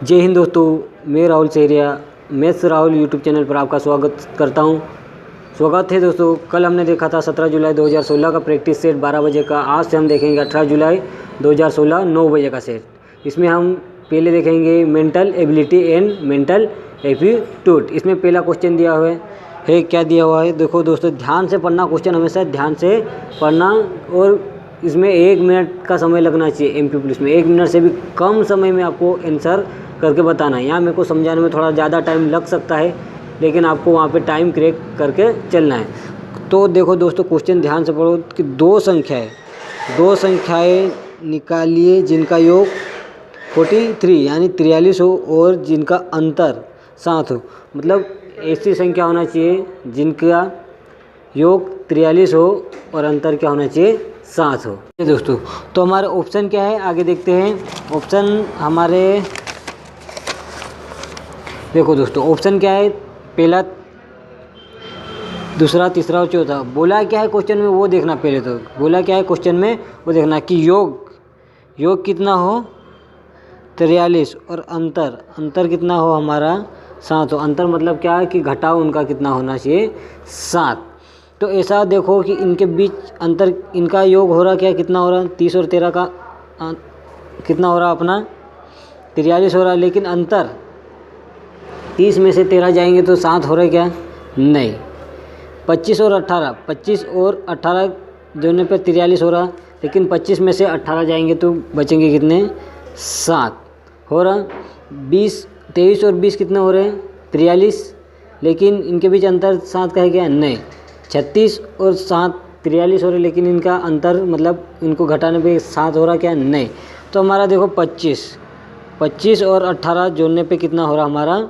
जय हिंद दोस्तों, मैं Rahul Sehariya maths Rahul YouTube channel पर आपका स्वागत करता हूं। स्वागत है दोस्तों। कल हमने देखा था 17 जुलाई 2016 का प्रैक्टिस सेट 12 बजे का। आज से हम देखेंगे 18 जुलाई 2016 9 बजे का सेट। इसमें हम पहले देखेंगे mental ability and mental aptitude. इसमें पहला क्वेश्चन दिया हुआ है। क्या दिया हुआ है देखो दोस्तों, ध्यान से पढ़ना। क्वेश्चन हमेशा ध्यान से पढ़ना और इसमें 1 मिनट का समय लगना चाहिए। एमपीपीएस में 1 मिनट से भी कम समय में आपको आंसर करके बताना है। यहाँ मेरे को समझाने में थोड़ा ज़्यादा टाइम लग सकता है, लेकिन आपको वहाँ पे टाइम क्रैक करके चलना है। तो देखो दोस्तों, क्वेश्चन ध्यान से पढ़ो कि दो संख्याएं निकालिए जिनका योग 43 यानी 43 हो और जिनका अंतर 7 हो। मतलब ऐसी संख्या होना चाहिए जिनका योग 43 हो और अंतर क्या होना चाहिए, 7 हो। दोस्तों तो हमारे ऑप्शन क्या है, आगे देखते हैं। ऑप्शन हमारे देखो दोस्तों, ऑप्शन क्या है, पहला, दूसरा, तीसरा और चौथा। बोला क्या है क्वेश्चन में वो देखना। पहले तो बोला क्या है क्वेश्चन में वो देखना कि योग कितना हो 43 और अंतर कितना हो हमारा 7 हो। अंतर मतलब क्या है कि घटाव उनका कितना होना चाहिए, 7। तो ऐसा देखो कि इनके बीच अंतर, इनका योग हो रहा क्या, कितना हो रहा, 30 और 13 का कितना हो रहा अपना 43 हो रहा। लेकिन अंतर 30 में से 13 जाएंगे तो 7 हो रहा है क्या, नहीं। 25 और 18 जोड़ने पर 43 हो रहा, लेकिन 25 में से 18 जाएंगे तो बचेंगे कितने, 7 हो रहा। 23 और 20 कितने हो रहे हैं, 43, लेकिन इनके बीच अंतर 7 का है क्या, नहीं। 36 और 7 43 हो रहे, लेकिन इनका अंतर मतलब इनको घटाने पे 7 हो रहा क्या, नहीं। तो हमारा देखो 25 और 18 जोड़ने पे कितना हो रहा हमारा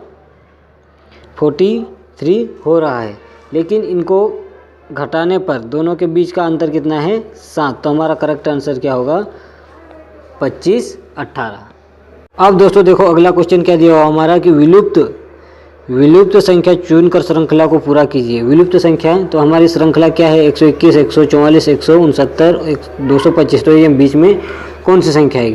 43 हो रहा है, लेकिन इनको घटाने पर दोनों के बीच का अंतर कितना है, 7। तो हमारा करेक्ट आंसर क्या होगा, 25, 18। अब दोस्तों देखो अगला क्वेश्चन क्या दिया हुआ हमारा कि विलुप्त संख्या चुनकर श्रृंखला को पूरा कीजिए। विलुप्त संख्या, तो हमारी श्रृंखला क्या है, 121, 144, 169, 225। तो ये बीच में कौन सी संख्या है।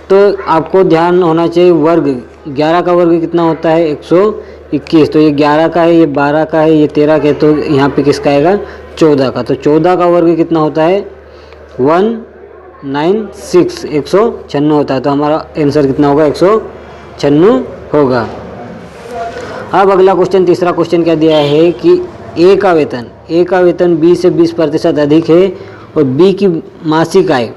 तो आपको ध्यान होना चाहिए, वर्ग 11 का वर्ग कितना होता है, 121। तो ये 11 का है, ये 12 का है, ये 13 का है, तो यहाँ पे किसका आएगा, 14 का। तो 14 का वर्ग कितना होता है, 196, 196 होता है। तो हमारा आंसर कितना होगा, 196 होगा। अब अगला क्वेश्चन, तीसरा क्वेश्चन क्या दिया है कि ए का वेतन बी से 20% अधिक है और बी की मासिक आय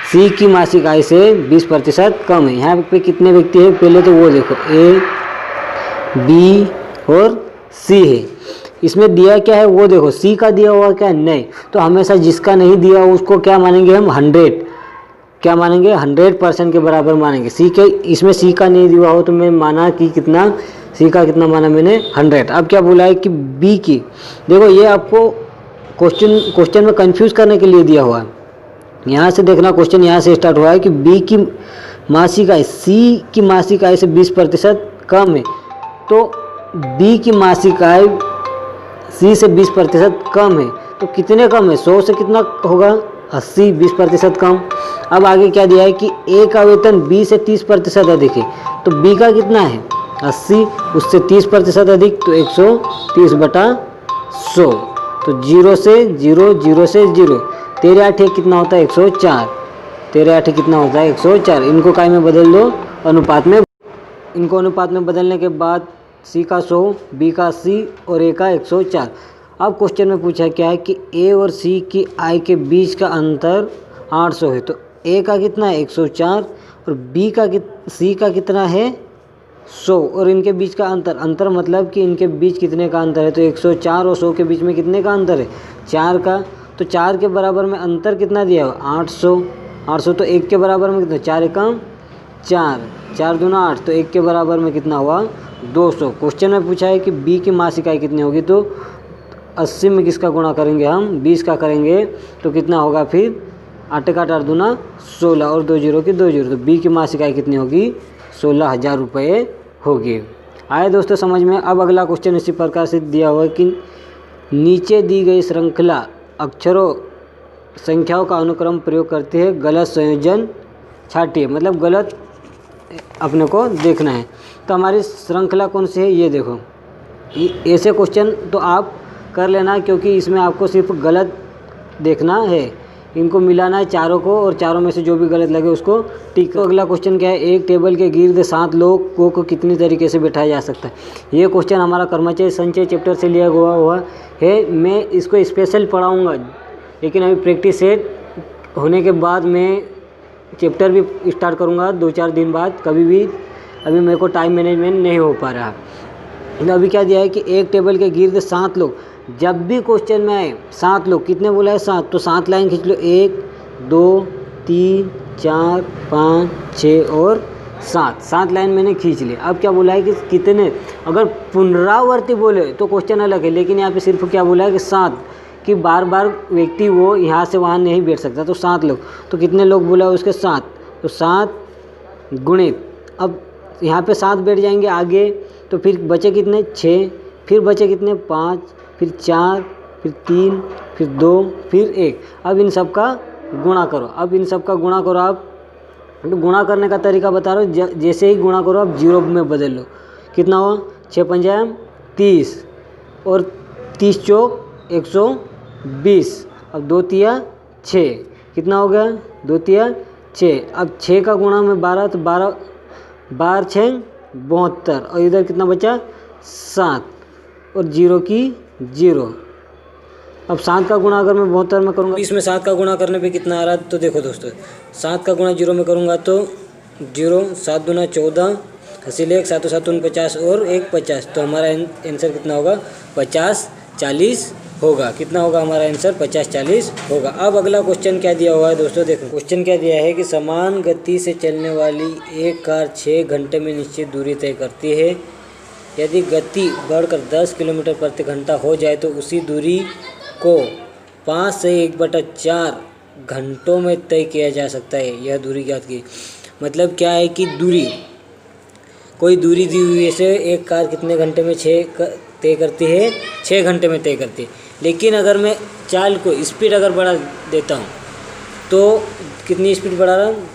सी की मासिक आय से 20% कम है। यहाँ पे कितने व्यक्ति हैं, पहले तो वो देखो, ए, बी और सी है। इसमें दिया क्या है वो देखो, सी का दिया हुआ क्या, नहीं। तो हमेशा जिसका नहीं दिया उसको क्या मानेंगे हम, 100% के बराबर मानेंगे। सी के, इसमें सी का नहीं दिया हो तो मैं माना कि कितना, सी का कितना माना मैंने, 100। अब क्या बोला है कि बी की, देखो ये आपको क्वेश्चन में कंफ्यूज करने के लिए दिया हुआ है। यहाँ से देखना, क्वेश्चन यहाँ से स्टार्ट हुआ है कि बी की मासिक आय सी की मासिक आय से 20% कम है। तो बी की मासिक आय सी से 20% कम है, तो कितने कम है, 100 से कितना होगा, 80, 20% कम। अब आगे क्या दिया है कि ए का वेतन बी से 30% अधिक है, तो बी का कितना है 80, उससे 30% अधिक, तो 130/100। तो 0 से 0, 0 से 0, 13 8 कितना होता है, 104, 13 8 कितना होता है, 104। इनको काय में बदल दो, अनुपात में। इनको अनुपात में बदलने के बाद सी का 100, बी का 80 और ए का 104। अब क्वेश्चन में पूछा क्या है कि ए और सी की आय के बीच का अंतर 800 है। तो ए का कितना है, 104, और सी का कितना है, 100, और इनके बीच का अंतर मतलब कि इनके बीच कितने का अंतर है। तो 104 और 100 के बीच में कितने का अंतर है, 4 का। तो 4 के बराबर में अंतर कितना दिया हुआ, 800। तो 1 के बराबर में कितना, 4 एकम 4, 4 दूना 8, तो 1 के बराबर में कितना हुआ, 200। क्वेश्चन में पूछा है कि बी की मासिक आय कितनी होगी, तो 80 में किसका गुणा करेंगे हम, 20 का करेंगे, तो कितना होगा फिर 8 का 8 दूना 16 और 2 0 की 2 0। तो बी की मासिक आय कितनी होगी, 16,000 रुपये होगी। आए दोस्तों समझ में। अब अगला क्वेश्चन इसी प्रकार से दिया हुआ है कि नीचे दी गई श्रृंखला अक्षरों संख्याओं का अनुक्रम प्रयोग करते हैं, गलत संयोजन छाटिए। मतलब गलत अपने को देखना है। तो हमारी श्रृंखला कौन सी है, ये देखो। ऐसे क्वेश्चन तो आप कर लेना, क्योंकि इसमें आपको सिर्फ गलत देखना है, इनको मिलाना है चारों को, और चारों में से जो भी गलत लगे उसको टिक। तो अगला क्वेश्चन क्या है, एक टेबल के गिर्द 7 लोगों को कितनी तरीके से बैठाया जा सकता है। ये क्वेश्चन हमारा कर्मचारी संचय चैप्टर से लिया हुआ है। मैं इसको स्पेशल पढ़ाऊँगा, लेकिन अभी प्रैक्टिस सेट होने के बाद मैं चैप्टर भी स्टार्ट करूँगा 2-4 दिन बाद कभी भी। अभी मेरे को टाइम मैनेजमेंट नहीं हो पा रहा। तो अभी क्या दिया है कि एक टेबल के गिर्द 7 लोग, जब भी क्वेश्चन में आए 7 लोग, कितने बोला है 7, तो 7 लाइन खींच लो, 1 2 3 4 5 6 और 7 लाइन मैंने खींच ली। अब क्या बोला है कि कितने, अगर पुनरावर्ती बोले तो क्वेश्चन अलग है, लेकिन यहाँ पे सिर्फ क्या बोला है कि 7, कि बार बार व्यक्ति वो यहाँ से वहाँ नहीं बैठ सकता। तो 7 लोग, तो कितने लोग बोला है उसके 7, तो 7 गुणित, अब यहाँ पे 7 बैठ जाएंगे आगे, तो फिर बचे कितने 6, फिर बचे कितने 5, फिर 4, फिर 3, फिर 2, फिर 1। अब इन सब का गुणा करो। अब इन सब का गुणा करो आप, तो गुणा करने का तरीका बता रहा हूँ। जैसे ही गुणा करो आप 0 में बदल लो। कितना हुआ 6 पंजा 30 और 30 चौक 120। अब 2 तिया 6, कितना हो गया 2 तिया 6। अब 6 का गुणा में 12, तो 12 6 72, और इधर कितना बचा 7 और 0 की 0। अब 7 का गुणा अगर मैं 72 में करूँगा, इसमें 7 का गुणा करने पे कितना आ रहा है, तो देखो दोस्तों 7 का गुणा 0 में करूँगा तो 0, 7 दूना 14, इसीलिए 1 7 7 49 और 1 50। तो हमारा आंसर कितना होगा 50 40 होगा। कितना होगा हमारा आंसर 50 40 होगा। अब अगला क्वेश्चन क्या दिया हुआ है दोस्तों, देखो क्वेश्चन क्या दिया है कि समान गति से चलने वाली एक कार 6 घंटे में निश्चित दूरी तय करती है। यदि गति बढ़कर 10 किलोमीटर प्रति घंटा हो जाए तो उसी दूरी को 5 से 1/4 घंटों में तय किया जा सकता है। यह दूरी ज्ञात की, मतलब क्या है कि दूरी, कोई दूरी दी हुई है, एक कार कितने घंटे में तय करती है, 6 घंटे में तय करती है। लेकिन अगर मैं चाल को स्पीड अगर बढ़ा देता हूँ, तो कितनी स्पीड बढ़ा रहा हूँ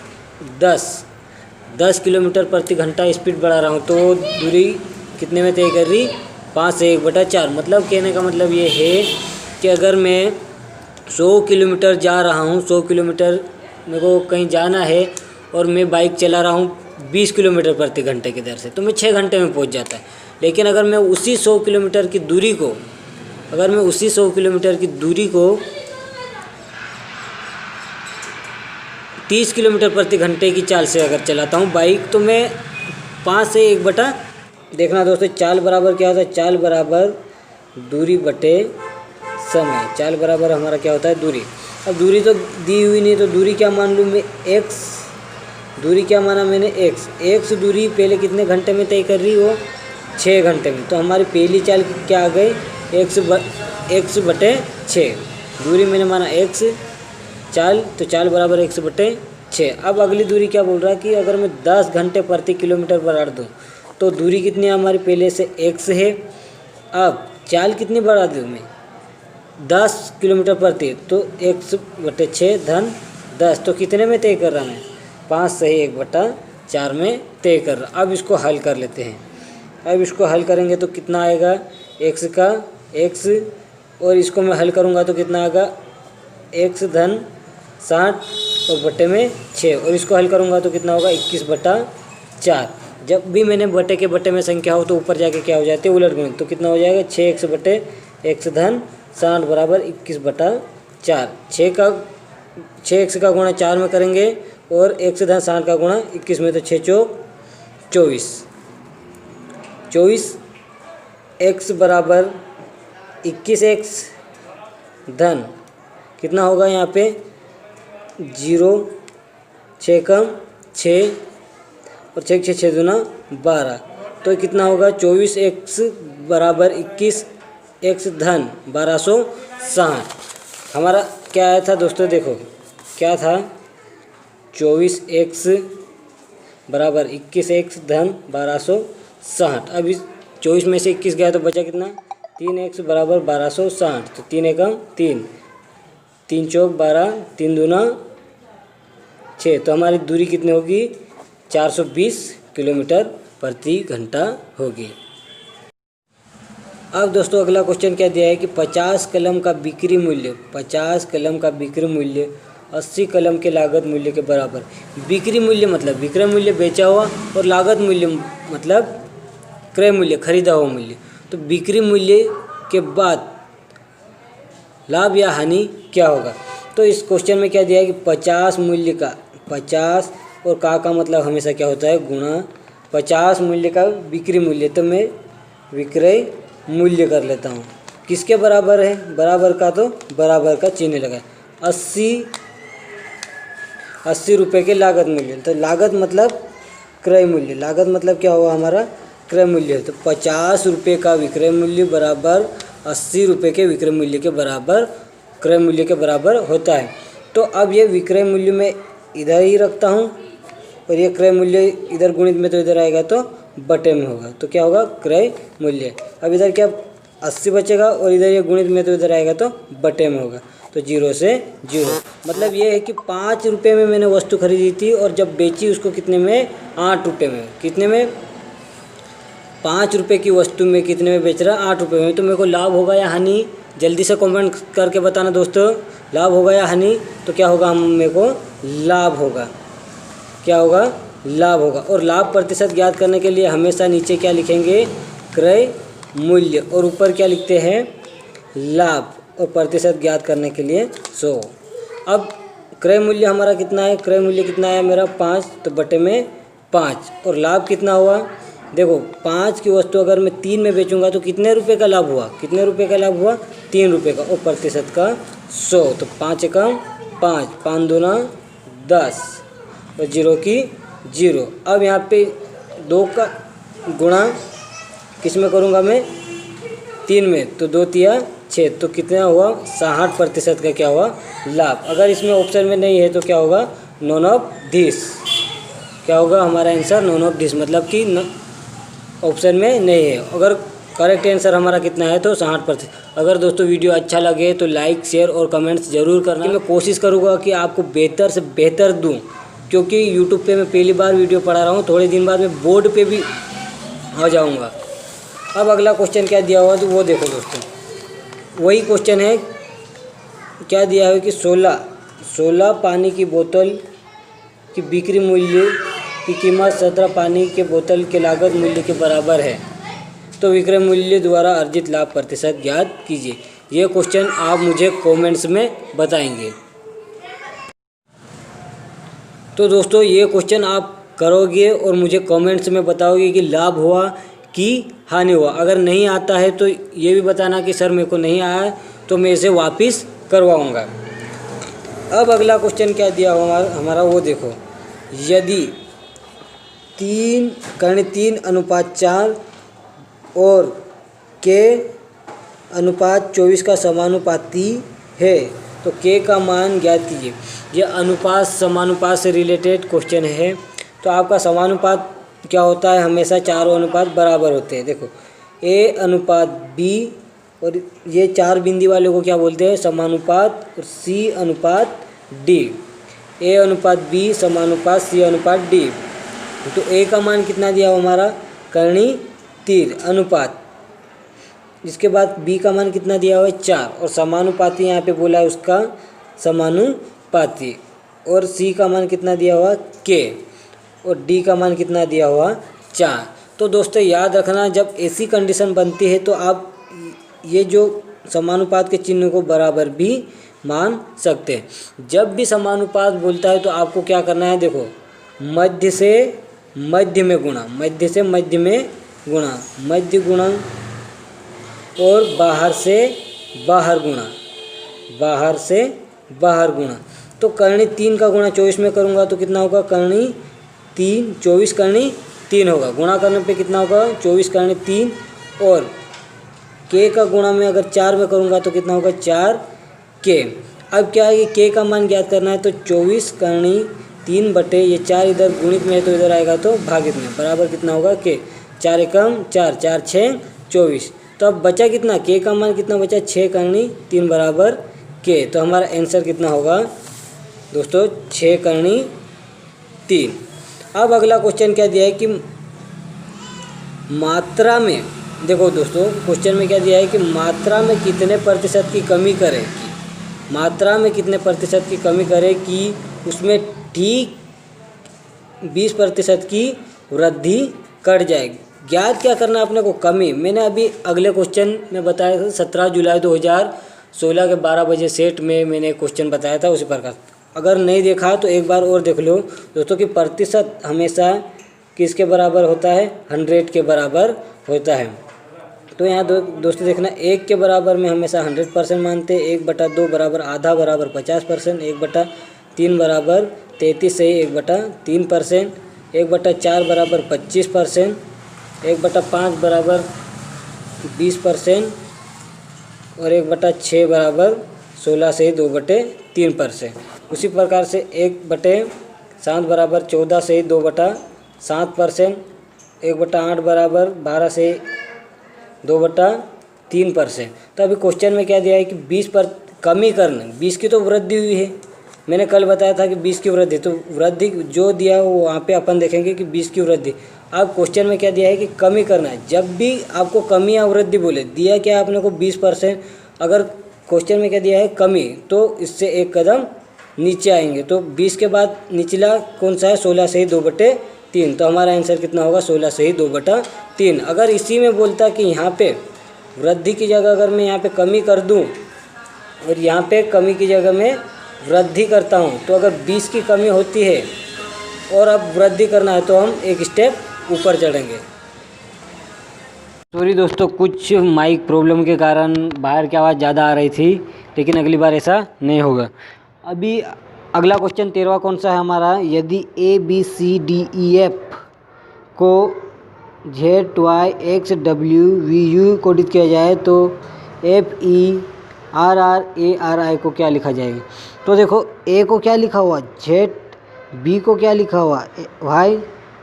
10 किलोमीटर प्रति घंटा स्पीड बढ़ा रहा हूँ, तो दूरी कितने में तय कर रही 5 से 1/4। मतलब कहने का मतलब ये है कि अगर मैं 100 किलोमीटर जा रहा हूँ, 100 किलोमीटर मेरे को कहीं जाना है और मैं बाइक चला रहा हूँ 20 किलोमीटर प्रति घंटे की दर से, तो मैं 6 घंटे में पहुँच जाता है। लेकिन अगर मैं उसी 100 किलोमीटर की दूरी को 30 किलोमीटर प्रति घंटे की चाल से अगर चलाता हूँ बाइक, तो मैं 5 से 1 देखना दोस्तों, चाल बराबर क्या होता है, चाल बराबर दूरी बटे समय। चाल बराबर हमारा क्या होता है दूरी। अब दूरी तो दी हुई नहीं, तो दूरी क्या मान लूँ मैं x, दूरी क्या माना मैंने x दूरी पहले कितने घंटे में तय कर रही हो 6 घंटे में। तो हमारी पहली चाल क्या आ गई x बटे 6, दूरी मैंने माना x चाल, तो चाल बराबर x बटे 6। अब अगली दूरी क्या बोल रहा है कि अगर मैं 10 घंटे प्रति किलोमीटर बढ़ा दूँ, तो दूरी कितनी है हमारी पहले से x है। अब चाल कितनी बढ़ा दूँ मैं 10 किलोमीटर प्रति, तो x बटे 6 धन 10, तो कितने में तय कर रहा है 5 से 1/4 में तय कर रहा। अब इसको हल कर लेते हैं। अब इसको हल करेंगे तो कितना आएगा x का x, और इसको मैं हल करूँगा तो कितना आएगा x धन 60 और बटे में 6, और इसको हल करूँगा तो कितना होगा 21/4। जब भी मैंने बटे के बटे में संख्या हो तो ऊपर जाके क्या हो जाती है उलट गुणित, तो कितना हो जाएगा 6x बटे x धन 60 बराबर 21/4। 6x का गुणा 4 में करेंगे और x धन 60 का गुणा 21 में, तो 6 चौक 24 x बराबर 21x धन कितना होगा यहाँ पे 0, 6 कम 6 और 6 6 6 दूना 12, तो कितना होगा 24x बराबर 21x धन 1260। हमारा क्या आया था दोस्तों, देखो क्या था 24x बराबर 21x धन 1260। अब इस 24 में से 21 गया तो बचा कितना 3x बराबर 1260, तो 3 एकम 3, 3 चौक 12, 3 दूना 6, तो हमारी दूरी कितनी होगी 420 किलोमीटर प्रति घंटा होगी। अब दोस्तों अगला क्वेश्चन क्या दिया है कि 50 कलम का बिक्री मूल्य 50 कलम का बिक्री मूल्य 80 कलम के लागत मूल्य के बराबर। बिक्री मूल्य मतलब विक्रय मूल्य बेचा हुआ, और लागत मूल्य मतलब क्रय मूल्य खरीदा हुआ मूल्य। तो बिक्री मूल्य के बाद लाभ या हानि क्या होगा। तो इस क्वेश्चन में क्या दिया है कि 50 मूल्य का 50 और का मतलब हमेशा क्या होता है गुणा 50 मूल्य का बिक्री मूल्य, तो मैं विक्रय मूल्य कर लेता हूँ। किसके बराबर है, बराबर का, तो बराबर का चिन्ह लगा। 80 रुपये के लागत मूल्य, तो लागत मतलब क्रय मूल्य, लागत मतलब क्या हुआ हमारा क्रय मूल्य है। तो 50 रुपये का विक्रय मूल्य बराबर 80 रुपये के विक्रय मूल्य के बराबर क्रय मूल्य के बराबर होता है। तो अब ये विक्रय मूल्य में इधर ही रखता हूँ, और ये क्रय मूल्य इधर गुणित में तो इधर आएगा तो बटे में होगा, तो क्या होगा क्रय मूल्य। अब इधर क्या 80 बचेगा, और इधर ये गुणित में तो इधर आएगा तो बटे में होगा, तो 0 से 0। मतलब ये है कि 5 रुपये में मैंने वस्तु खरीदी थी, और जब बेची उसको कितने में 8 रुपये में। कितने में 5 रुपये की वस्तु में कितने में बेच रहा 8 रुपये में। तो मेरे को लाभ होगा या हानि, जल्दी से कमेंट करके बताना दोस्तों, लाभ होगा या हानि। तो क्या होगा, हम मेरे को लाभ होगा, क्या होगा लाभ होगा। और लाभ प्रतिशत ज्ञात करने के लिए हमेशा नीचे क्या लिखेंगे क्रय मूल्य, और ऊपर क्या लिखते हैं लाभ, और प्रतिशत ज्ञात करने के लिए 100। अब क्रय मूल्य हमारा कितना है, क्रय मूल्य कितना है मेरा 5, तो बटे में 5। और लाभ कितना हुआ, देखो 5 की वस्तु अगर मैं 3 में बेचूंगा तो कितने रुपए का लाभ हुआ, कितने रुपए का लाभ हुआ 3 रुपये का, और प्रतिशत का 100। तो 5 एकम 5, 5 दूना 10, और 0 की 0। अब यहाँ पे 2 का गुणा किस में करूँगा मैं 3 में, तो 2 तिया 6, तो कितना हुआ 60% का क्या हुआ लाभ। अगर इसमें ऑप्शन में नहीं है तो क्या होगा नॉन ऑफ दिस, क्या होगा हमारा आंसर नॉन ऑफ दिस, मतलब कि ऑप्शन में नहीं है। अगर करेक्ट आंसर हमारा कितना है तो 60%। अगर दोस्तों वीडियो अच्छा लगे तो लाइक शेयर और कमेंट्स ज़रूर करना। मैं कोशिश करूँगा कि आपको बेहतर से बेहतर दूँ, क्योंकि यूट्यूब पे मैं पहली बार वीडियो पढ़ा रहा हूँ, थोड़े दिन बाद मैं बोर्ड पे भी आ जाऊँगा। अब अगला क्वेश्चन क्या दिया हुआ तो वो देखो दोस्तों, वही क्वेश्चन है। क्या दिया है कि 16 पानी की बोतल की बिक्री मूल्य की कीमत 17 पानी के बोतल के लागत मूल्य के बराबर है, तो विक्रय मूल्य द्वारा अर्जित लाभ प्रतिशत ज्ञात कीजिए। ये क्वेश्चन आप मुझे कमेंट्स में बताएंगे। तो दोस्तों ये क्वेश्चन आप करोगे और मुझे कमेंट्स में बताओगे कि लाभ हुआ कि हानि हुआ। अगर नहीं आता है तो ये भी बताना कि सर मेरे को नहीं आया, तो मैं इसे वापस करवाऊँगा। अब अगला क्वेश्चन क्या दिया हुआ हमारा वो देखो, यदि 3:3:4 और के अनुपात 24 का समानुपाती है तो के का मान ज्ञात कीजिए। ये अनुपात समानुपात से रिलेटेड क्वेश्चन है। तो आपका समानुपात क्या होता है, हमेशा चारों अनुपात बराबर होते हैं। देखो ए अनुपात बी, और ये 4 बिंदी वाले को क्या बोलते हैं समानुपात, और सी अनुपात डी। ए अनुपात बी समानुपात सी अनुपात डी। तो ए का मान कितना दिया हमारा कर्णी तीर अनुपात, इसके बाद बी का मान कितना दिया हुआ है 4, और समानुपाती यहाँ पे बोला है उसका समानुपाती, और सी का मान कितना दिया हुआ के, और डी का मान कितना दिया हुआ 4। तो दोस्तों याद रखना, जब ऐसी कंडीशन बनती है तो आप ये जो समानुपात के चिन्ह को बराबर भी मान सकते हैं। जब भी समानुपात बोलता है तो आपको क्या करना है, देखो मध्य से मध्य में गुणा, मध्य से मध्य में गुणा, मध्य गुणा, और बाहर से बाहर गुणा, बाहर से बाहर गुणा। तो कर्णी 3 का गुणा 24 में करूँगा तो कितना होगा कर्णी 3, 24 कर्णी 3 होगा। गुणा करने पे कितना होगा 24 कर्णी 3, और के का गुणा में अगर 4 में करूँगा तो कितना होगा 4 के। अब क्या है कि के का मान ज्ञात करना है, तो 24 कर्णी 3 बटे ये 4 इधर गुणित में है तो इधर आएगा तो भागित में, बराबर कितना होगा के। 4 एकम 4, 4 6 24। तो अब बचा कितना, के का मान कितना बचा 6 कर्णी 3 बराबर के। तो हमारा आंसर कितना होगा दोस्तों 6 कर्णी 3। अब अगला क्वेश्चन क्या दिया है कि मात्रा में, देखो दोस्तों क्वेश्चन में क्या दिया है कि मात्रा में कितने प्रतिशत की कमी करें, मात्रा में कितने प्रतिशत की कमी करें कि उसमें ठीक 20% की वृद्धि कर जाएगी। ज्ञात क्या करना है अपने को, कमी। मैंने अभी अगले क्वेश्चन में बताया था 17 जुलाई 2016 के 12 बजे सेट में मैंने क्वेश्चन बताया था, उसी प्रकार। अगर नहीं देखा तो एक बार और देख लो दोस्तों कि प्रतिशत हमेशा किसके बराबर होता है, 100 के बराबर होता है। तो यहाँ दोस्तों देखना, 1 के बराबर में हमेशा 100% मानते हैं, 1/2 बराबर आधा बराबर 50%, 1/3 बराबर 33 सही 1/3%, 1/4 बराबर 25%, 1/5 बराबर 20% और 1/6 बराबर 16 सही 2/3%। उसी प्रकार से 1/7 बराबर 14 सही 2/7%, 1/8 बराबर 12 से 2/3%। तो अभी क्वेश्चन में क्या दिया है कि 20 पर कमी करना, 20 की तो वृद्धि हुई है, मैंने कल बताया था कि 20 की वृद्धि, तो वृद्धि जो दिया है वो वहाँ पे अपन देखेंगे कि 20 की वृद्धि। अब क्वेश्चन में क्या दिया है कि कमी करना है। जब भी आपको कमी या वृद्धि बोले, दिया क्या है अपने को 20%, अगर क्वेश्चन में क्या दिया है कमी, तो इससे एक कदम नीचे आएंगे। तो 20 के बाद निचला कौन सा है, 16 सही 2/3। तो हमारा आंसर कितना होगा, 16 सही 2/3। अगर इसी में बोलता कि यहाँ पे वृद्धि की जगह अगर मैं यहाँ पे कमी कर दूँ और यहाँ पे कमी की जगह में वृद्धि करता हूँ, तो अगर 20 की कमी होती है और अब वृद्धि करना है तो हम एक स्टेप ऊपर चढ़ेंगे। सॉरी दोस्तों, कुछ माइक प्रॉब्लम के कारण बाहर की आवाज़ ज़्यादा आ रही थी, लेकिन अगली बार ऐसा नहीं होगा। अभी अगला क्वेश्चन 13वां कौन सा है हमारा, यदि ABCDEF को ZYXWVU कोडित किया जाए तो FERRARI को क्या लिखा जाएगा। तो देखो A को क्या लिखा हुआ Z, B को क्या लिखा हुआ Y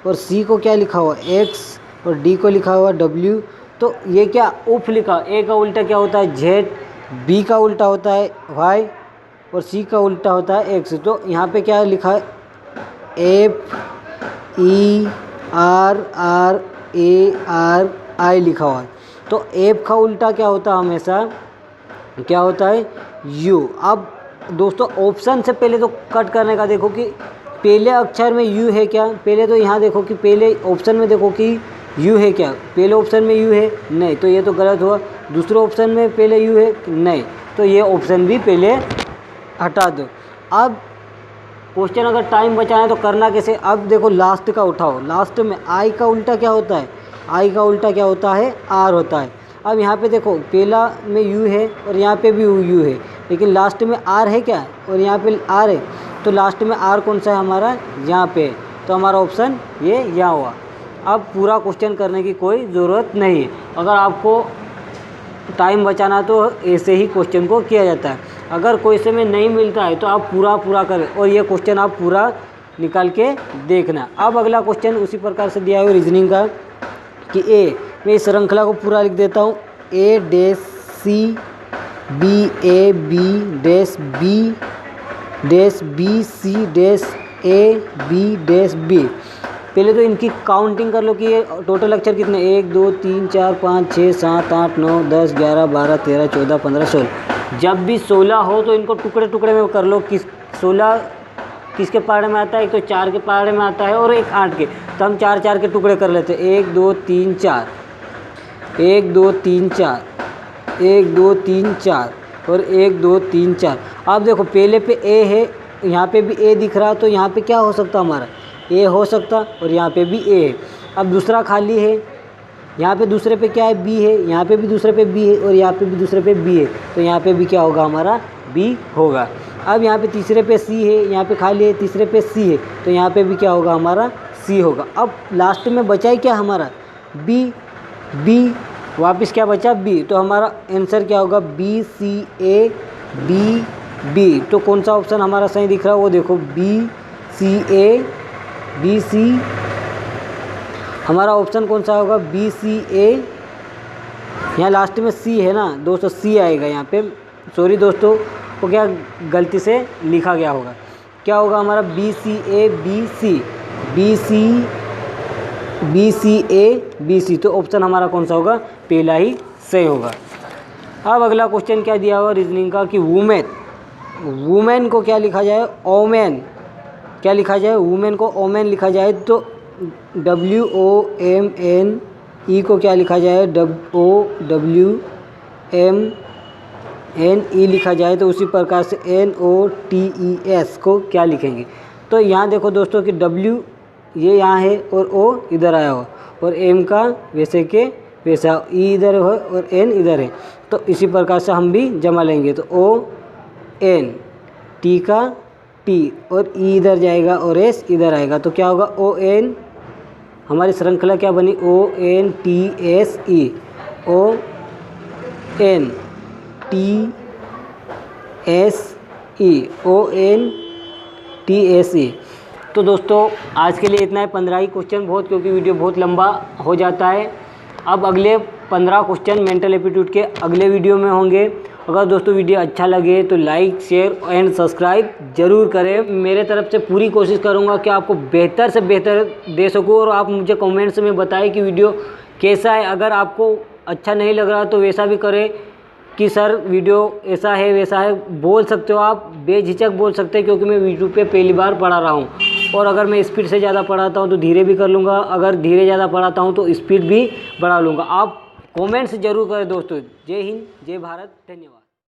और C को क्या लिखा हुआ X और D को लिखा हुआ W। तो ये क्या उफ लिखा, A का उल्टा क्या होता है Z, B का उल्टा होता है Y और C का उल्टा होता है X। तो यहाँ पे क्या लिखा है FERRARI लिखा हुआ है। तो F का उल्टा क्या होता है, हमेशा क्या होता है U। अब दोस्तों ऑप्शन से पहले तो कट करने का देखो कि पहले अक्षर में U है क्या, पहले तो यहाँ देखो कि पहले ऑप्शन में देखो कि U है क्या, पहले ऑप्शन में U है नहीं, तो ये तो गलत हुआ। दूसरे ऑप्शन में पहले U है नहीं, तो ये ऑप्शन भी पहले हटा दो। अब क्वेश्चन अगर टाइम बचाना है तो करना कैसे, अब देखो लास्ट का उठाओ, लास्ट में I का उल्टा क्या होता है, I का उल्टा क्या होता है R होता है। अब यहाँ पे देखो पहला में U है और यहाँ पे भी U है, लेकिन लास्ट में R है क्या और यहाँ पे R है, तो लास्ट में R कौन सा है हमारा, यहाँ पे, तो हमारा ऑप्शन ये यहाँ हुआ। अब पूरा क्वेश्चन करने की कोई ज़रूरत नहीं है, अगर आपको टाइम बचाना तो ऐसे ही क्वेश्चन को किया जाता है। अगर क्वेश्चन में नहीं मिलता है तो आप पूरा करें और ये क्वेश्चन आप पूरा निकाल के देखना। अब अगला क्वेश्चन उसी प्रकार से दिया हुआ रीजनिंग का कि मैं इस श्रृंखला को पूरा लिख देता हूँ, ABCBABDCABB। पहले तो इनकी काउंटिंग कर लो कि ये टोटल अक्षर कितने, 1 2 3 4 5 6 7 8 9 10 11 12 13 14 15 16। जब भी 16 हो तो इनको टुकड़े टुकड़े में कर लो, 16 किसके पहाड़े में आता है, एक तो 4 के पहाड़े में आता है और एक 8 के, तो हम 4 के टुकड़े कर लेते हैं, 1 2 3 4 1 2 3 4 1 2 3 4 और 1 2 3 4। अब देखो पहले पे A है, यहाँ पे भी A दिख रहा, तो यहाँ पे क्या हो सकता हमारा A हो सकता और यहाँ पे भी A है। अब दूसरा खाली है, यहाँ पे दूसरे पे क्या है B है, यहाँ पे भी दूसरे पे B है और यहाँ पे भी दूसरे पे B है, तो यहाँ पे भी क्या होगा हमारा B होगा। अब यहाँ पे तीसरे पे C है, यहाँ पे खाली है, तीसरे पे C है, तो यहाँ पे भी क्या होगा हमारा C होगा। अब लास्ट में बचा है क्या हमारा B, वापस क्या बचा B, तो हमारा आंसर क्या होगा BCABB। तो कौन सा ऑप्शन हमारा सही दिख रहा है वो देखो, BC, हमारा ऑप्शन कौन सा होगा BCA। यहाँ लास्ट में C है ना दोस्तों, C आएगा यहाँ पे, सॉरी दोस्तों वो क्या गलती से लिखा गया होगा, क्या होगा हमारा BCABC। BC, तो ऑप्शन हमारा कौन सा होगा, पहला ही सही होगा। अब अगला क्वेश्चन क्या दिया हुआ रीजनिंग का कि वुमेन को क्या लिखा जाए, ओमेन क्या लिखा जाए, वुमेन को ओमेन लिखा जाए तो WOMNE को क्या लिखा जाए, WOWMNE लिखा जाए तो उसी प्रकार से NOTES को क्या लिखेंगे। तो यहाँ देखो दोस्तों कि W ये यहाँ है और O इधर आया हुआ और M का वैसे के वैसा, E इधर है और N इधर है, तो इसी प्रकार से हम भी जमा लेंगे। तो ON, T का T और E इधर जाएगा और S इधर आएगा, तो क्या होगा ON, हमारी श्रृंखला क्या बनी, ONTSE, ONTSE। तो दोस्तों आज के लिए इतना है, 15 ही क्वेश्चन बहुत, क्योंकि वीडियो बहुत लंबा हो जाता है। अब अगले 15 क्वेश्चन मेंटल एप्टीट्यूड के अगले वीडियो में होंगे। अगर दोस्तों वीडियो अच्छा लगे तो लाइक शेयर एंड सब्सक्राइब जरूर करें। मेरे तरफ से पूरी कोशिश करूंगा कि आपको बेहतर से बेहतर दे सकूं और आप मुझे कमेंट्स में बताएं कि वीडियो कैसा है। अगर आपको अच्छा नहीं लग रहा तो वैसा भी करें कि सर वीडियो ऐसा है वैसा है, बोल सकते हो आप, बेझिझक बोल सकते हैं, क्योंकि मैं यूट्यूब पे पहली बार पढ़ा रहा हूँ। और अगर मैं स्पीड से ज़्यादा पढ़ाता हूँ तो धीरे भी कर लूँगा, अगर धीरे ज़्यादा पढ़ाता हूँ तो स्पीड भी बढ़ा लूँगा। आप कमेंट्स जरूर करें दोस्तों। जय हिंद, जय भारत, धन्यवाद।